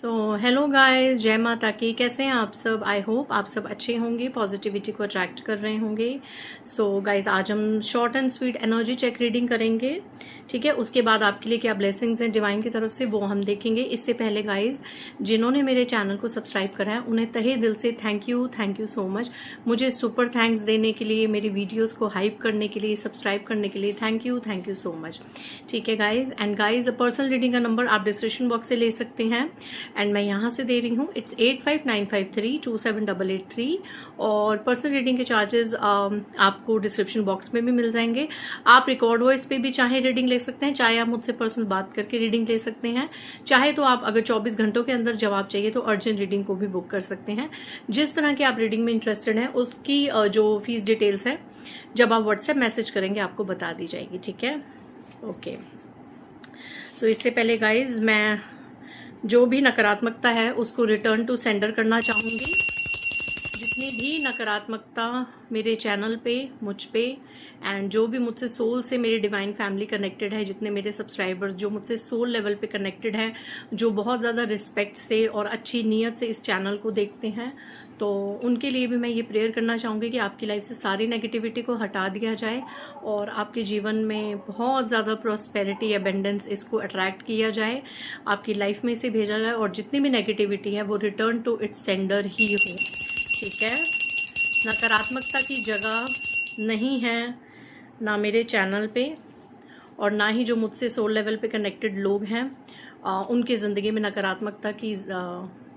Hello guys, जय माता की। कैसे हैं आप सब? आई होप आप सब अच्छे होंगे, पॉजिटिविटी को अट्रैक्ट कर रहे होंगे। गाइस, आज हम short and sweet energy check reading करेंगे। ठीक है, उसके बाद आपके लिए क्या ब्लेसिंग्स हैं डिवाइन की तरफ से वो हम देखेंगे। इससे पहले गाइस, जिन्होंने मेरे चैनल को सब्सक्राइब करा है उन्हें तहे दिल से थैंक यू सो मच। मुझे सुपर थैंक्स देने के लिए, मेरी वीडियोज़ को हाइप करने के लिए, सब्सक्राइब करने के लिए थैंक यू सो मच। ठीक है guys, and guys personal reading का नंबर आप डिस्क्रिप्शन बॉक्स से ले सकते हैं एंड मैं यहाँ से दे रही हूँ। इट्स 8595327883 और पर्सनल रीडिंग के चार्जेस आपको डिस्क्रिप्शन बॉक्स में भी मिल जाएंगे। आप रिकॉर्ड वॉइस पे भी चाहे रीडिंग ले सकते हैं, चाहे आप मुझसे पर्सनल बात करके रीडिंग ले सकते हैं, चाहे तो आप अगर 24 घंटों के अंदर जवाब चाहिए तो अर्जेंट रीडिंग को भी बुक कर सकते हैं। जिस तरह की आप रीडिंग में इंटरेस्टेड हैं उसकी जो फीस डिटेल्स है जब आप व्हाट्सएप मैसेज करेंगे आपको बता दी जाएगी। ठीक है, ओके। इससे पहले गाइज, मैं जो भी नकारात्मकता है उसको रिटर्न टू सेंडर करना चाहूँगी। जितनी भी नकारात्मकता मेरे चैनल पे, मुझ पे एंड जो भी मुझसे सोल से मेरी डिवाइन फैमिली कनेक्टेड है, जितने मेरे सब्सक्राइबर्स जो मुझसे सोल लेवल पे कनेक्टेड हैं, जो बहुत ज़्यादा रिस्पेक्ट से और अच्छी नीयत से इस चैनल को देखते हैं, तो उनके लिए भी मैं ये प्रेयर करना चाहूँगी कि आपकी लाइफ से सारी नेगेटिविटी को हटा दिया जाए और आपके जीवन में बहुत ज़्यादा प्रॉस्पेरिटी, अबेंडेंस इसको अट्रैक्ट किया जाए, आपकी लाइफ में इसे भेजा जाए और जितनी भी नेगेटिविटी है वो रिटर्न टू इट्स सेंडर ही हो। ठीक है, नकारात्मकता की जगह नहीं है ना मेरे चैनल पे और ना ही जो मुझसे सोल लेवल पे कनेक्टेड लोग हैं उनकी ज़िंदगी में नकारात्मकता की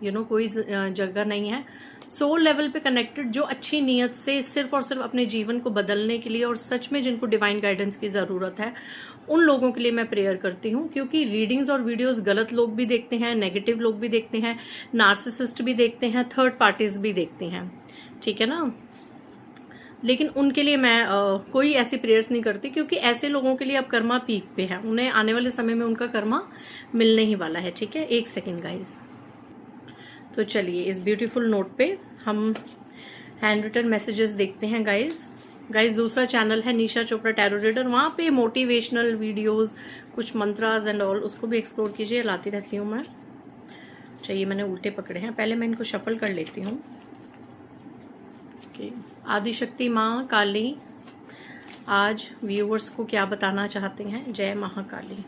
कोई जगह नहीं है। सोल लेवल पे कनेक्टेड जो अच्छी नीयत से सिर्फ और सिर्फ अपने जीवन को बदलने के लिए और सच में जिनको डिवाइन गाइडेंस की ज़रूरत है उन लोगों के लिए मैं प्रेयर करती हूँ, क्योंकि रीडिंग्स और वीडियोस गलत लोग भी देखते हैं, नेगेटिव लोग भी देखते हैं, नार्सिसिस्ट भी देखते हैं, थर्ड पार्टीज भी देखते हैं। ठीक है ना, लेकिन उनके लिए मैं कोई ऐसी प्रेयर्स नहीं करती, क्योंकि ऐसे लोगों के लिए अब कर्मा पीक पे है, उन्हें आने वाले समय में उनका कर्मा मिलने ही वाला है। ठीक है, एक सेकेंड गाइज। तो चलिए, इस ब्यूटीफुल नोट पे हम हैंड रिटन मैसेजेस देखते हैं गाइज। दूसरा चैनल है निशा चोपड़ा टैरो रीडर, वहाँ पे मोटिवेशनल वीडियोस, कुछ मंत्रास एंड ऑल, उसको भी एक्सप्लोर कीजिए, लाती रहती हूँ मैं। चाहिए, मैंने उल्टे पकड़े हैं, पहले मैं इनको शफल कर लेती हूँ। आदिशक्ति माँ काली आज व्यूअर्स को क्या बताना चाहते हैं? जय महाकाली।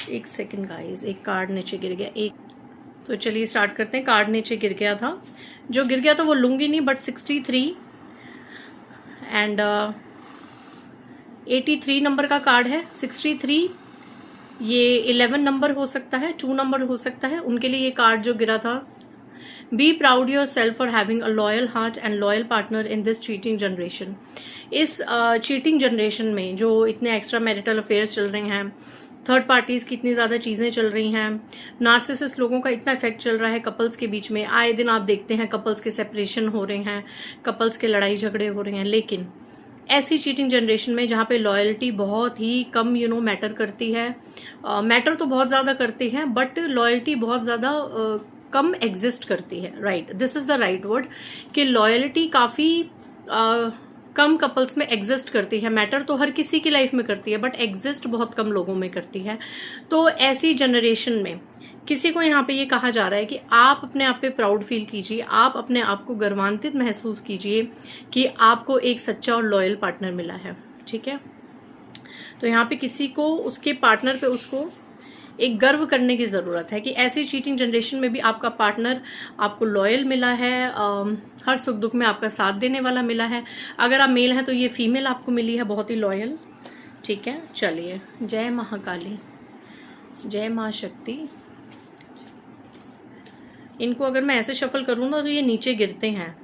एक सेकेंड गाइज, एक कार्ड नीचे गिर गया। तो चलिए स्टार्ट करते हैं। कार्ड नीचे गिर गया था, जो गिर गया था वो लूंगी नहीं, बट 63 एंड 83 नंबर का कार्ड है। 63 ये 11 नंबर हो सकता है, 2 नंबर हो सकता है, उनके लिए ये कार्ड जो गिरा था। Be proud your self for having a loyal heart and loyal partner in this cheating generation. इस चीटिंग जनरेशन में जो इतने एक्स्ट्रा मैरिटल अफेयर्स चल रहे हैं, थर्ड पार्टीज की इतनी ज़्यादा चीज़ें चल रही हैं, नार्सिसिस्ट लोगों का इतना इफेक्ट चल रहा है कपल्स के बीच में, आए दिन आप देखते हैं कपल्स के सेपरेशन हो रहे हैं, कपल्स के लड़ाई झगड़े हो रहे हैं। लेकिन ऐसी चीटिंग जनरेशन में जहाँ पे लॉयल्टी बहुत ही कम मैटर करती है, मैटर तो बहुत ज़्यादा करती है बट लॉयल्टी बहुत ज़्यादा कम एग्जिस्ट करती है। Right, this is the right word, कि लॉयल्टी काफ़ी कम कपल्स में एग्जिस्ट करती है। मैटर तो हर किसी की लाइफ में करती है बट एग्जिस्ट बहुत कम लोगों में करती है। तो ऐसी जनरेशन में किसी को यहाँ पे ये कहा जा रहा है कि आप अपने आप पे प्राउड फील कीजिए, आप अपने आप को गर्वान्वित महसूस कीजिए कि आपको एक सच्चा और लॉयल पार्टनर मिला है। ठीक है, तो यहाँ पे किसी को उसके पार्टनर पे उसको एक गर्व करने की ज़रूरत है कि ऐसी चीटिंग जनरेशन में भी आपका पार्टनर आपको लॉयल मिला है, हर सुख दुख में आपका साथ देने वाला मिला है। अगर आप मेल हैं तो ये फीमेल आपको मिली है बहुत ही लॉयल। ठीक है, चलिए, जय महाकाली, जय माँ शक्ति। इनको अगर मैं ऐसे शफल करूँ ना तो ये नीचे गिरते हैं,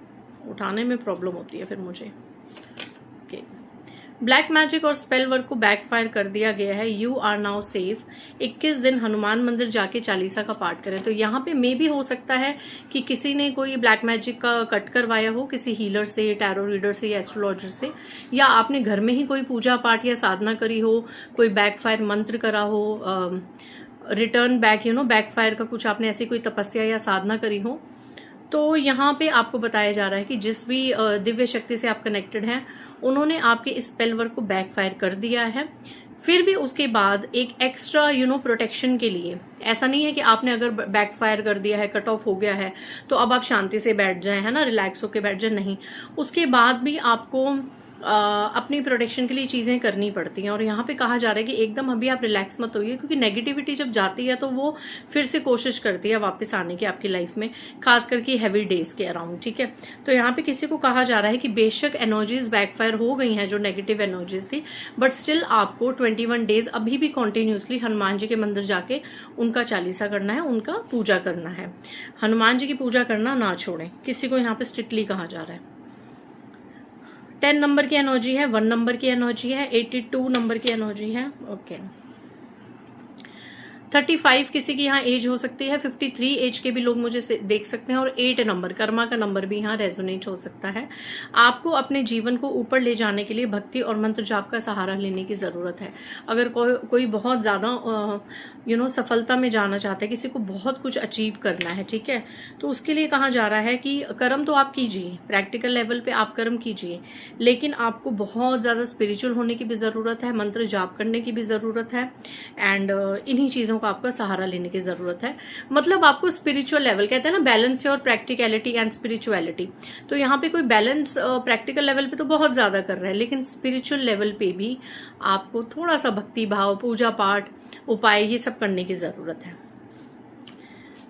उठाने में प्रॉब्लम होती है फिर मुझे। ओके, ब्लैक मैजिक और स्पेल वर्क को बैकफायर कर दिया गया है। You are now safe. 21 दिन हनुमान मंदिर जाके चालीसा का पाठ करें। तो यहाँ पे मे भी हो सकता है कि किसी ने कोई ब्लैक मैजिक का कट करवाया हो किसी हीलर से, टैरो रीडर से या एस्ट्रोलॉजर से, या आपने घर में ही कोई पूजा पाठ या साधना करी हो, कोई बैकफायर मंत्र करा हो, रिटर्न बैक बैकफायर का कुछ आपने ऐसी कोई तपस्या या साधना करी हो। तो यहाँ पे आपको बताया जा रहा है कि जिस भी दिव्य शक्ति से आप कनेक्टेड हैं उन्होंने आपके इस स्पेल वर्क को बैकफायर कर दिया है। फिर भी उसके बाद एक एक्स्ट्रा प्रोटेक्शन के लिए, ऐसा नहीं है कि आपने अगर बैकफायर कर दिया है, कट ऑफ हो गया है तो अब आप शांति से बैठ जाएं, है ना, रिलैक्स होके बैठ जाएं, नहीं, उसके बाद भी आपको अपनी प्रोटेक्शन के लिए चीज़ें करनी पड़ती हैं। और यहाँ पे कहा जा रहा है कि एकदम अभी आप रिलैक्स मत होइए, क्योंकि नेगेटिविटी जब जाती है तो वो फिर से कोशिश करती है वापस आने की आपकी लाइफ में, खास करके हैवी डेज के अराउंड, ठीक है। तो यहाँ पे किसी को कहा जा रहा है कि बेशक एनर्जीज बैकफायर हो गई हैं जो नेगेटिव एनर्जीज थी, बट स्टिल आपको 21 डेज अभी भी कॉन्टिन्यूसली हनुमान जी के मंदिर जाके उनका चालीसा करना है, उनका पूजा करना है। हनुमान जी की पूजा करना ना छोड़ें, किसी को यहाँ पे स्ट्रिक्टली कहा जा रहा है। 10 नंबर की एनर्जी है, 1 नंबर की एनर्जी है, 82 नंबर की एनर्जी है, ओके। 35 किसी की यहाँ एज हो सकती है, 53 एज के भी लोग मुझे देख सकते हैं, और 8 नंबर कर्मा का नंबर भी यहाँ रेजोनेट हो सकता है। आपको अपने जीवन को ऊपर ले जाने के लिए भक्ति और मंत्र जाप का सहारा लेने की ज़रूरत है। अगर कोई बहुत ज़्यादा सफलता में जाना चाहता है, किसी को बहुत कुछ अचीव करना है, ठीक है, तो उसके लिए कहा जा रहा है कि कर्म तो आप कीजिए, प्रैक्टिकल लेवल पे आप कर्म कीजिए, लेकिन आपको बहुत ज़्यादा स्पिरिचुअल होने की भी ज़रूरत है, मंत्र जाप करने की भी ज़रूरत है, एंड इन्हीं चीज़ों का आपका सहारा लेने की ज़रूरत है। मतलब आपको स्पिरिचुअल लेवल, कहते हैं ना balance your practicality and spirituality, तो यहाँ पे कोई बैलेंस प्रैक्टिकल लेवल पे तो बहुत ज़्यादा कर रहा है, लेकिन स्पिरिचुअल लेवल पे भी आपको थोड़ा सा भक्ति भाव, पूजा पाठ, उपाय, ये सब करने की ज़रूरत है।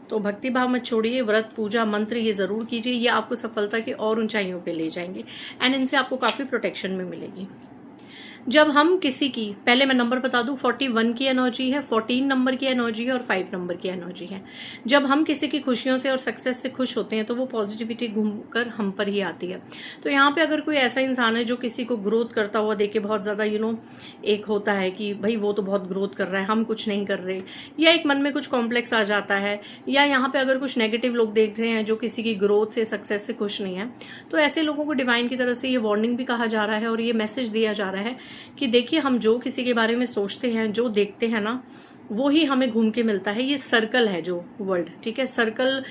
तो भक्ति भाव मत छोड़िए, व्रत पूजा मंत्र ये ज़रूर कीजिए, ये आपको सफलता की और ऊंचाइयों पे ले जाएंगे, एंड इनसे आपको काफ़ी प्रोटेक्शन में मिलेगी। जब हम किसी की, पहले मैं नंबर बता दूं, 41 की एनर्जी है, 14 नंबर की एनर्जी है और 5 नंबर की एनर्जी है। जब हम किसी की खुशियों से और सक्सेस से खुश होते हैं तो वो पॉजिटिविटी घूमकर हम पर ही आती है। तो यहाँ पे अगर कोई ऐसा इंसान है जो किसी को ग्रोथ करता हुआ देखे बहुत ज़्यादा एक होता है कि भाई वो तो बहुत ग्रोथ कर रहा है, हम कुछ नहीं कर रहे, या एक मन में कुछ कॉम्प्लेक्स आ जाता है, या यहाँ पे अगर कुछ नेगेटिव लोग देख रहे हैं जो किसी की ग्रोथ से, सक्सेस से खुश नहीं है, तो ऐसे लोगों को डिवाइन की तरफ से ये वार्निंग भी कहा जा रहा है और ये मैसेज दिया जा रहा है कि देखिए, हम जो किसी के बारे में सोचते हैं, जो देखते हैं ना, वो ही हमें घूम के मिलता है। ये सर्कल है जो वर्ल्ड, ठीक है, सर्कल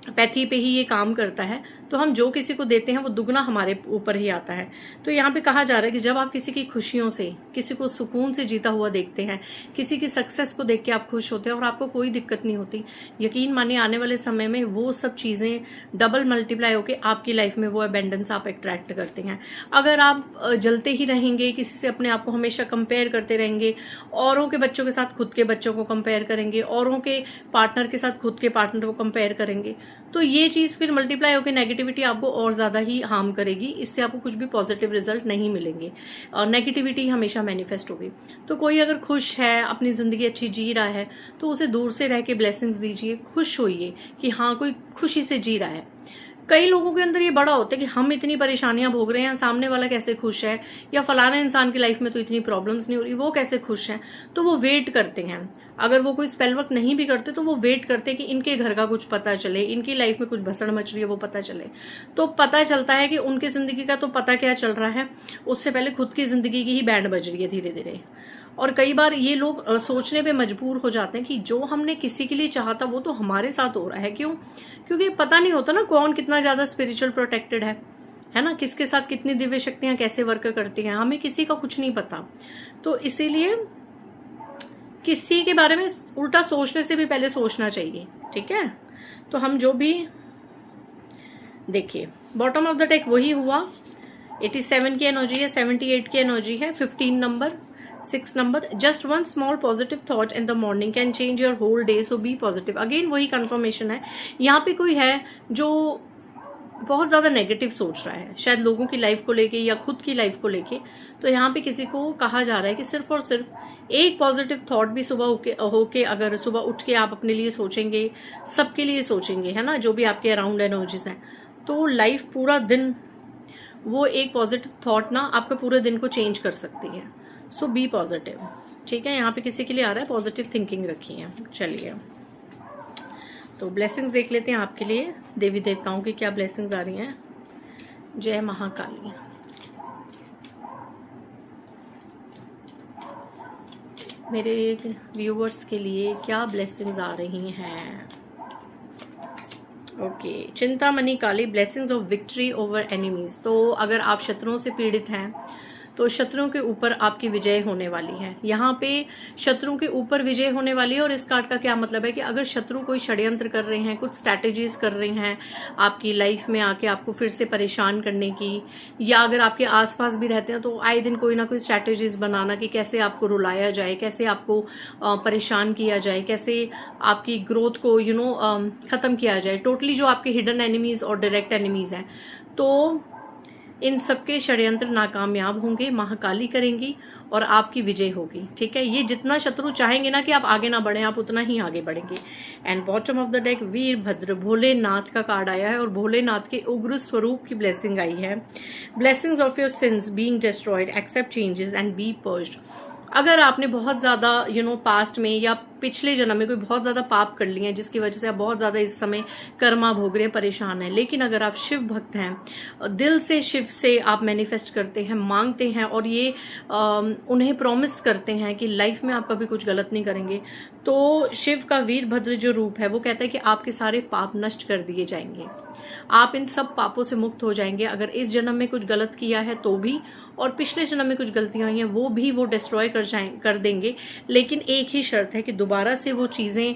पैथी पे ही ये काम करता है। तो हम जो किसी को देते हैं वो दुगना हमारे ऊपर ही आता है। तो यहाँ पे कहा जा रहा है कि जब आप किसी की खुशियों से, किसी को सुकून से जीता हुआ देखते हैं, किसी की सक्सेस को देख के आप खुश होते हैं और आपको कोई दिक्कत नहीं होती, यकीन मानिए आने वाले समय में वो सब चीज़ें डबल मल्टीप्लाई होकर आपकी लाइफ में वो अबेंडेंस आप अट्रैक्ट करते हैं। अगर आप जलते ही रहेंगे, किसी से अपने आप को हमेशा कंपेयर करते रहेंगे, औरों के बच्चों के साथ खुद के बच्चों को कंपेयर करेंगे, औरों के पार्टनर के साथ खुद के पार्टनर को कंपेयर करेंगे, तो ये चीज़ फिर मल्टीप्लाई होकर नेगेटिविटी आपको और ज़्यादा ही हार्म करेगी। इससे आपको कुछ भी पॉजिटिव रिजल्ट नहीं मिलेंगे और नेगेटिविटी हमेशा मैनिफेस्ट होगी। तो कोई अगर खुश है, अपनी ज़िंदगी अच्छी जी रहा है, तो उसे दूर से रह के ब्लेसिंग्स दीजिए, खुश होइए कि हाँ कोई खुशी से जी रहा है। कई लोगों के अंदर ये बड़ा होता है कि हम इतनी परेशानियां भोग रहे हैं, सामने वाला कैसे खुश है, या फलाने इंसान की लाइफ में तो इतनी प्रॉब्लम्स नहीं हो रही, वो कैसे खुश है। तो वो वेट करते हैं, अगर वो कोई स्पेल वर्क नहीं भी करते तो वो वेट करते हैं कि इनके घर का कुछ पता चले, इनकी लाइफ में कुछ भसड़ मच रही है वो पता चले। तो पता चलता है कि उनकी जिंदगी का तो पता क्या चल रहा है, उससे पहले खुद की जिंदगी की ही बैंड बज रही है धीरे धीरे। और कई बार ये लोग सोचने पे मजबूर हो जाते हैं कि जो हमने किसी के लिए चाहा था वो तो हमारे साथ हो रहा है, क्यों? क्योंकि पता नहीं होता ना कौन कितना ज्यादा स्पिरिचुअल प्रोटेक्टेड है ना, किसके साथ कितनी दिव्य शक्तियां कैसे वर्क करती हैं, हमें किसी का कुछ नहीं पता। तो इसीलिए किसी के बारे में उल्टा सोचने से भी पहले सोचना चाहिए, ठीक है। तो हम जो भी देखिए, बॉटम ऑफ द डेक वही हुआ, 87 की एनर्जी है, 78 की एनर्जी है, 15 number, 6 number. Just one small positive thought in the morning can change your whole day, so be positive. Again वही कंफर्मेशन है, यहाँ पे कोई है जो बहुत ज़्यादा नेगेटिव सोच रहा है, शायद लोगों की लाइफ को लेके या खुद की लाइफ को लेके। तो यहाँ पे किसी को कहा जा रहा है कि सिर्फ और सिर्फ एक पॉजिटिव थॉट भी सुबह होके अगर सुबह उठ के आप अपने लिए सोचेंगे, सबके लिए सोचेंगे, है ना, जो भी आपके अराउंड एनर्जीज हैं, तो लाइफ पूरा दिन वो एक पॉजिटिव थॉट ना आपका पूरे दिन को चेंज कर सकती है। सो बी पॉजिटिव, ठीक है। यहाँ पे किसी के लिए आ रहा है पॉजिटिव थिंकिंग रखिए। चलिए तो ब्लेसिंग्स देख लेते हैं आपके लिए, देवी देवताओं की क्या ब्लेसिंग्स आ रही हैं। जय महाकाली। मेरे व्यूवर्स के लिए क्या ब्लेसिंग्स आ रही हैं? Okay, Chintamani Kali, blessings of victory over enemies. तो अगर आप शत्रुओं से पीड़ित हैं तो शत्रुओं के ऊपर आपकी विजय होने वाली है। यहाँ पे शत्रुओं के ऊपर विजय होने वाली है। और इस कार्ड का क्या मतलब है कि अगर शत्रु कोई षड्यंत्र कर रहे हैं, कुछ स्ट्रैटेजीज कर रहे हैं आपकी लाइफ में आके आपको फिर से परेशान करने की, या अगर आपके आसपास भी रहते हैं तो आए दिन कोई ना कोई स्ट्रैटेजीज बनाना कि कैसे आपको रुलाया जाए, कैसे आपको परेशान किया जाए, कैसे आपकी ग्रोथ को खत्म किया जाए, टोटली जो आपके हिडन एनिमीज और डायरेक्ट एनिमीज हैं, तो इन सबके षड्यंत्र नाकामयाब होंगे, महाकाली करेंगी और आपकी विजय होगी। ठीक है, ये जितना शत्रु चाहेंगे ना कि आप आगे ना बढ़ें, आप उतना ही आगे बढ़ेंगे। And bottom of the deck Virbhadra Bholenath का कार्ड आया है और भोलेनाथ के उग्र स्वरूप की ब्लेसिंग आई है। Blessings of your sins being destroyed, accept changes and be purged. अगर आपने बहुत ज़्यादा पास्ट में या पिछले जन्म में कोई बहुत ज़्यादा पाप कर लिए हैं जिसकी वजह से आप बहुत ज़्यादा इस समय कर्मा भोग रहे हैं, परेशान हैं, लेकिन अगर आप शिव भक्त हैं, दिल से शिव से आप मैनिफेस्ट करते हैं, मांगते हैं और ये उन्हें प्रॉमिस करते हैं कि लाइफ में आप कभी कुछ गलत नहीं करेंगे, तो शिव का वीरभद्र जो रूप है वो कहता है कि आपके सारे पाप नष्ट कर दिए जाएंगे, आप इन सब पापों से मुक्त हो जाएंगे। अगर इस जन्म में कुछ गलत किया है तो भी, और पिछले जन्म में कुछ गलतियां हुई हैं वो भी वो डिस्ट्रॉय कर देंगे, लेकिन एक ही शर्त है कि दोबारा से वो चीज़ें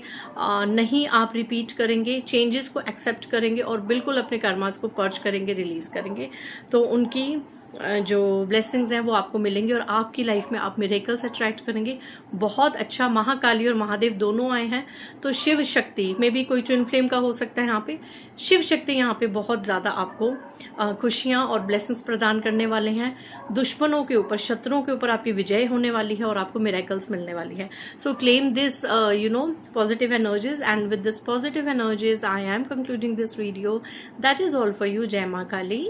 नहीं आप रिपीट करेंगे, चेंजेस को एक्सेप्ट करेंगे और बिल्कुल अपने कर्मास को पर्च करेंगे, रिलीज करेंगे। तो उनकी जो ब्लेसिंग्स हैं वो आपको मिलेंगे और आपकी लाइफ में आप मिरेकल्स अट्रैक्ट करेंगे। बहुत अच्छा, महाकाली और महादेव दोनों आए हैं, तो शिव शक्ति में भी कोई ट्विन फ्लेम का हो सकता है। यहाँ पे शिव शक्ति यहाँ पे बहुत ज़्यादा आपको खुशियाँ और ब्लेसिंग्स प्रदान करने वाले हैं। दुश्मनों के ऊपर, शत्रुओं के ऊपर आपकी विजय होने वाली है और आपको मिरेकल्स मिलने वाली है। सो claim this positive energies, and with this positive energies I am concluding this video. That is all for you. जय माँ काली।